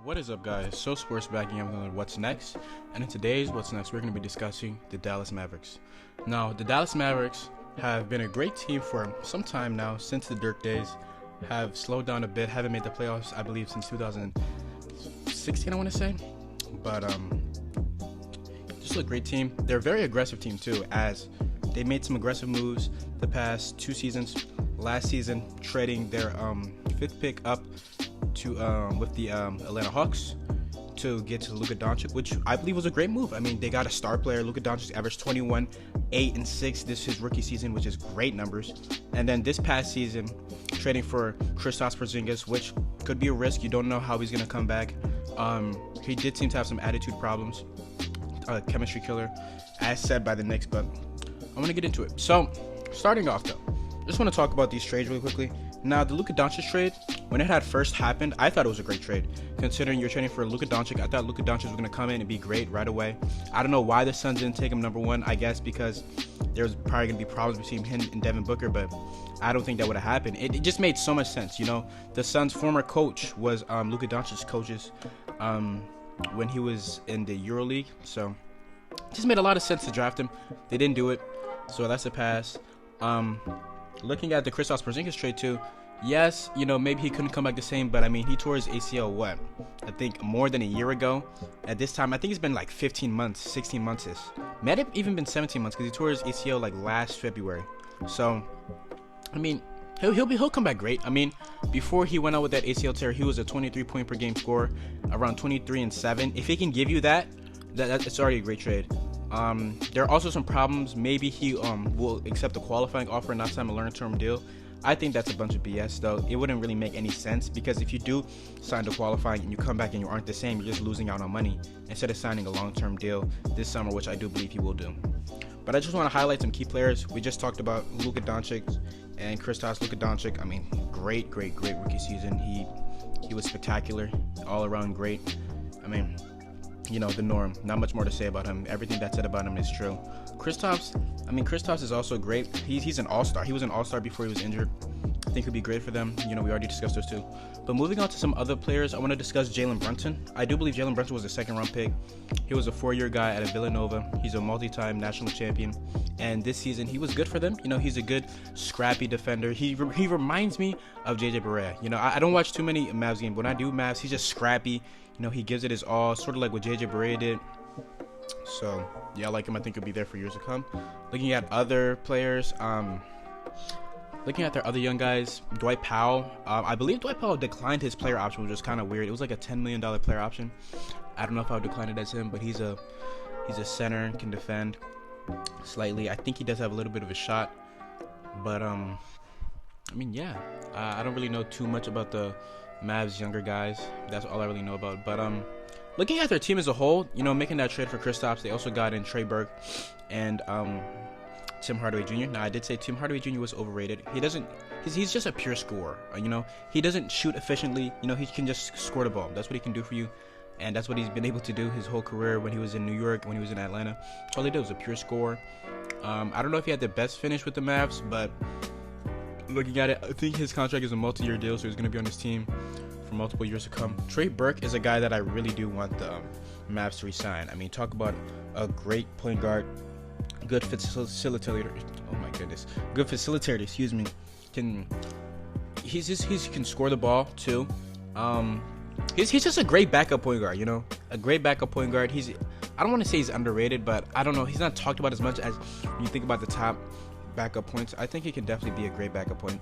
What is up, guys? So Sports back again with What's Next, and in today's What's Next, we're going to be discussing the Dallas Mavericks. Now, the Dallas Mavericks have been a great team for some time now, since the Dirk days, have slowed down a bit, haven't made the playoffs, I believe, since 2016, I want to say, but just a great team. They're a very aggressive team, too, as they made some aggressive moves the past two seasons. Last season, trading their fifth pick up to with the Atlanta Hawks to get to Luka Doncic, which I believe was a great move. I mean, they got a star player. Luka Doncic averaged 21, 8, and 6 this his rookie season, which is great numbers. And then this past season, trading for Kristaps Porzingis, which could be a risk. You don't know how he's gonna come back. He did seem to have some attitude problems, chemistry killer, as said by the Knicks. But I'm gonna get into it. So, starting off though, just want to talk about these trades really quickly. Now, the Luka Doncic trade, when it had first happened, I thought it was a great trade. Considering you're trading for Luka Doncic, I thought Luka Doncic was going to come in and be great right away. I don't know why the Suns didn't take him number one. I guess because there's probably going to be problems between him and Devin Booker, but I don't think that would have happened. It just made so much sense, you know. The Suns' former coach was Luka Doncic's coaches when he was in the EuroLeague, so it just made a lot of sense to draft him. They didn't do it, so that's a pass. Looking at the Kristaps Porzingis trade too, yes, you know, maybe he couldn't come back the same, but I mean, he tore his ACL, I think more than a year ago. At this time, I think it's been like 15 months, 16 months. Might have even been 17 months because he tore his ACL like last February. So, I mean, he'll come back great. I mean, before he went out with that ACL tear, he was a 23 point per game scorer, around 23 and 7. If he can give you that it's already a great trade. There are also some problems. Maybe he will accept a qualifying offer and not sign a long-term deal. I think that's a bunch of BS, though. It wouldn't really make any sense because if you do sign the qualifying and you come back and you aren't the same, you're just losing out on money instead of signing a long-term deal this summer, which I do believe he will do. But I just want to highlight some key players. We just talked about Luka Doncic and Kristaps. Luka Doncic, I mean, great rookie season. He was spectacular, all around great. I mean, you know, the norm. Not much more to say about him. Everything that's said about him is true. Kristaps is also great. He's an all-star. He was an all-star before he was injured. I think he'd be great for them. You know, we already discussed those two. But moving on to some other players, I want to discuss Jalen Brunson. I do believe Jalen Brunson was a second-round pick. He was a 4-year guy at Villanova. He's a multi-time national champion. And this season, he was good for them. You know, he's a good, scrappy defender. He reminds me of JJ Barea. You know, I don't watch too many Mavs games. When I do Mavs, he's just scrappy. You know, he gives it his all, sort of like what JJ Barea did. So, yeah, I like him. I think he'll be there for years to come. Looking at other players, looking at their other young guys, Dwight Powell. I believe Dwight Powell declined his player option, which was kind of weird. It was like a $10 million player option. I don't know if I would decline it as him, but he's a center and can defend slightly. I think he does have a little bit of a shot. But, I mean, yeah. I don't really know too much about the Mavs younger guys. That's all I really know about. But looking at their team as a whole, you know, making that trade for Kristaps, they also got in Trey Burke and Tim Hardaway Jr. Now, I did say Tim Hardaway Jr. was overrated. He's just a pure scorer. You know, he doesn't shoot efficiently. You know, he can just score the ball. That's what he can do for you, and that's what he's been able to do his whole career. When he was in New York, when he was in Atlanta, all he did was a pure scorer. I don't know if he had the best finish with the Mavs, but looking at it, I think his contract is a multi-year deal, so he's going to be on his team for multiple years to come. Trey Burke is a guy that I really do want the Mavs to resign. I mean, talk about a great point guard, good facilitator. Oh my goodness, good facilitator. Excuse me. He can score the ball too. He's just a great backup point guard. You know, a great backup point guard. I don't want to say he's underrated, but I don't know. He's not talked about as much as when you think about the top backup points. I think he can definitely be a great backup point.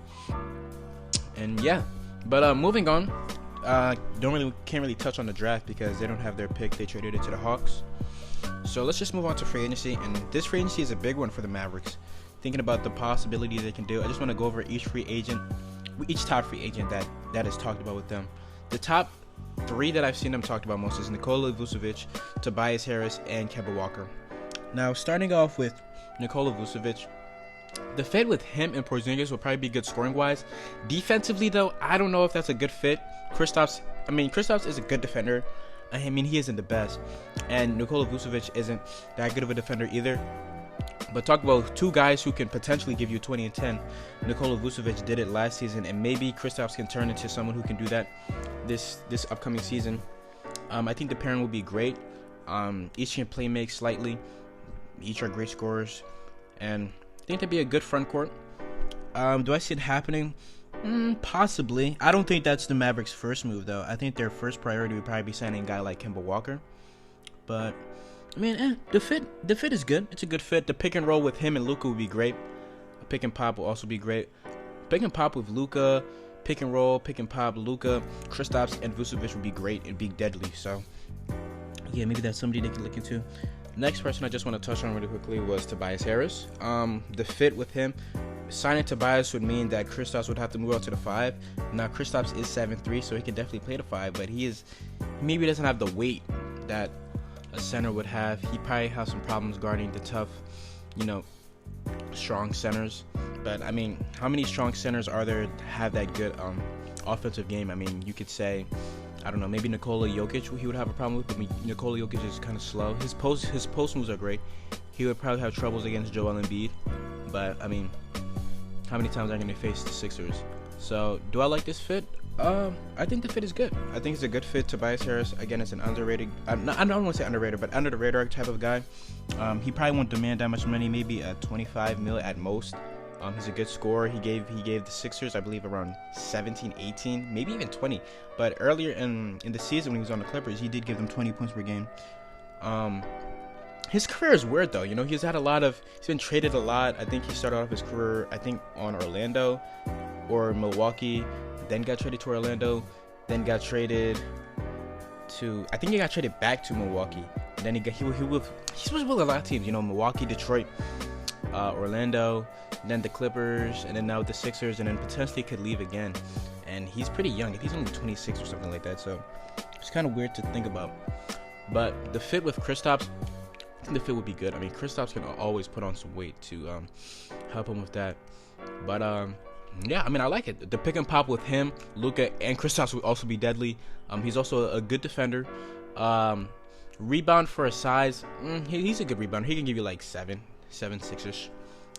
And yeah, but moving on, can't really touch on the draft because they don't have their pick. They traded it to the Hawks. So let's just move on to free agency, and this free agency is a big one for the Mavericks. Thinking about the possibilities they can do, I just want to go over each top free agent that is talked about with them. The top 3 that I've seen them talked about most is Nikola Vucevic, Tobias Harris, and Kemba Walker. Now, starting off with Nikola Vucevic, the fit with him and Porzingis will probably be good scoring-wise. Defensively, though, I don't know if that's a good fit. Kristaps is a good defender. I mean, he isn't the best. And Nikola Vucevic isn't that good of a defender either. But talk about two guys who can potentially give you 20 and 10. Nikola Vucevic did it last season, and maybe Kristaps can turn into someone who can do that this upcoming season. I think the pairing will be great. Each can play make slightly. Each are great scorers, and I think that'd be a good front court. Do I see it happening? Possibly. I don't think that's the Mavericks' first move, though. I think their first priority would probably be signing a guy like Kemba Walker. But I mean, the fit is good. It's a good fit. The pick and roll with him and Luka would be great. A pick and pop will also be great. Pick and pop with Luka, pick and roll, pick and pop, Luka, Kristaps, and Vucevic would be great. It'd be deadly. So yeah, maybe that's somebody they can look into. Next person I just want to touch on really quickly was Tobias Harris. The fit with him, signing Tobias would mean that Kristaps would have to move out to the 5. Now Kristaps is 7'3", so he can definitely play the 5, but he maybe doesn't have the weight that a center would have. He probably has some problems guarding the tough, strong centers. But I mean, how many strong centers are there to have that good offensive game? I mean, you could say, I don't know, maybe Nikola Jokic he would have a problem with, but Nikola Jokic is kind of slow. His post moves are great. He would probably have troubles against Joel Embiid, but I mean, how many times are they going to face the Sixers? So, do I like this fit? I think the fit is good. I think it's a good fit. Tobias Harris, again, it's an underrated, I don't want to say underrated, but under the radar type of guy. He probably won't demand that much money, maybe at 25 mil at most. He's a good scorer. He gave the Sixers, I believe, around 17, 18, maybe even 20. But earlier in the season when he was on the Clippers, he did give them 20 points per game. His career is weird though. He's been traded a lot. I think he started off his career, on Orlando or Milwaukee, then got traded to Orlando, then got traded to, I think he got traded back to Milwaukee. And then he was with a lot of teams, Milwaukee, Detroit, Orlando, then the Clippers, and then now the Sixers, and then potentially could leave again. And he's pretty young. He's only 26 or something like that, so it's kind of weird to think about. But the fit with Kristaps, I think the fit would be good. I mean, Kristaps can always put on some weight to help him with that. But yeah, I mean, I like it. The pick and pop with him, Luka, and Kristaps would also be deadly. He's also a good defender. Rebound for a size, he's a good rebounder. He can give you like 7, 6-ish.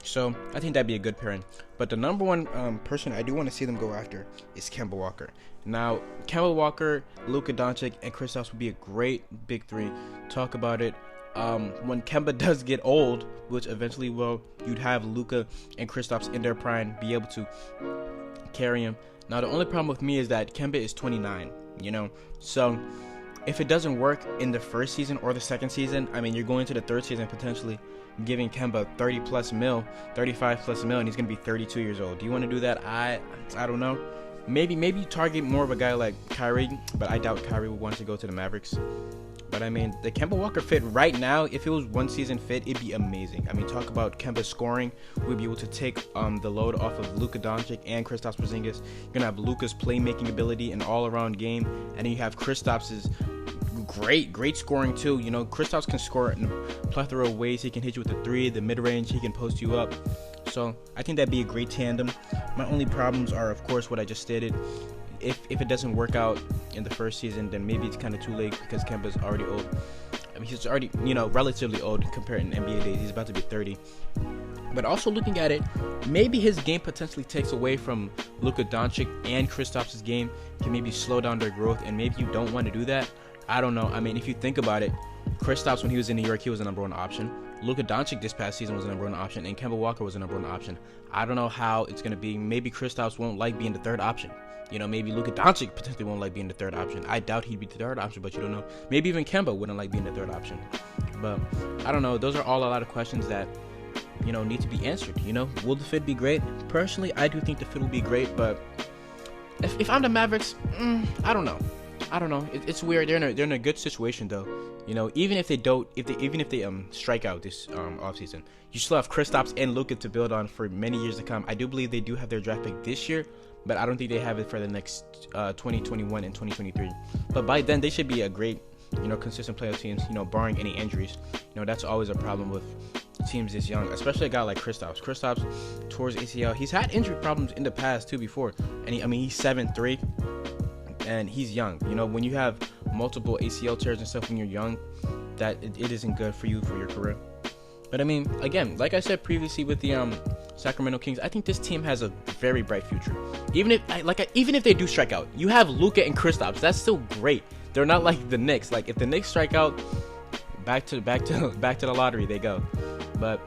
So I think that'd be a good pairing. But the number one person I do want to see them go after is Kemba Walker. Now, Kemba Walker, Luka Doncic, and Kristaps would be a great big three. Talk about it. When Kemba does get old, which eventually will, you'd have Luka and Kristaps in their prime, be able to carry him. Now, the only problem with me is that Kemba is 29, So if it doesn't work in the first season or the second season, I mean, you're going to the third season potentially giving Kemba 35+ mil, and he's going to be 32 years old. Do you want to do that? I don't know. Maybe target more of a guy like Kyrie, but I doubt Kyrie would want to go to the Mavericks. But I mean, the Kemba Walker fit right now, if it was one season fit, it'd be amazing. I mean, talk about Kemba scoring. We'd be able to take the load off of Luka Doncic and Kristaps Porzingis. You're gonna have Luka's playmaking ability and all-around game, and then you have Kristaps's great scoring too. Kristaps can score in a plethora of ways. He can hit you with the 3, the mid-range. He can post you up. So I think that'd be a great tandem. My only problems are, of course, what I just stated. If it doesn't work out in the first season, then maybe it's kind of too late because Kemba's already old. I mean, he's already, relatively old compared in NBA days. He's about to be 30. But also looking at it, maybe his game potentially takes away from Luka Doncic and Kristaps' game, can maybe slow down their growth, and maybe you don't want to do that. I don't know. I mean, if you think about it, Kristaps, when he was in New York, he was the number one option. Luka Doncic this past season was the number one option, and Kemba Walker was the number one option. I don't know how it's going to be. Maybe Kristaps won't like being the third option. Maybe Luka Doncic potentially won't like being the third option. I doubt he'd be the third option, but you don't know. Maybe even Kemba wouldn't like being the third option. But I don't know. Those are all a lot of questions that, need to be answered. Will the fit be great? Personally, I do think the fit will be great, but if I'm the Mavericks, I don't know. It's weird. They're in a good situation though. Even if they strike out this offseason, you still have Kristaps and Luka to build on for many years to come. I do believe they do have their draft pick this year, but I don't think they have it for the next 2021 and 2023. But by then, they should be a great, consistent playoff teams, barring any injuries. That's always a problem with teams this young, especially a guy like Kristaps. Kristaps towards ACL. He's had injury problems in the past too before, and he's 7'3", and he's young. When you have multiple ACL tears and stuff when you're young, that it isn't good for you for your career. But I mean, again, like I said previously with the Sacramento Kings, I think this team has a very bright future. Even if they do strike out, you have Luka and Kristaps. That's still great. They're not like the Knicks. Like if the Knicks strike out, back to the lottery they go. But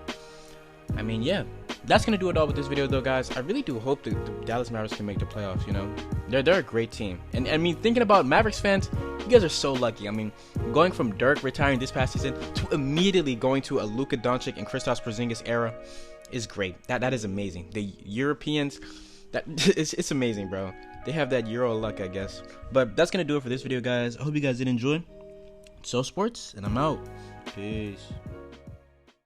I mean, yeah, that's gonna do it all with this video, though, guys. I really do hope the Dallas Mavericks can make the playoffs. You know, they're a great team, and I mean, thinking about Mavericks fans, you guys are so lucky. I mean, going from Dirk retiring this past season to immediately going to a Luka Doncic and Kristaps Porzingis era is great. That is amazing. The Europeans, it's amazing, bro. They have that Euro luck, I guess. But that's gonna do it for this video, guys. I hope you guys did enjoy. So Sports, and I'm out. Peace.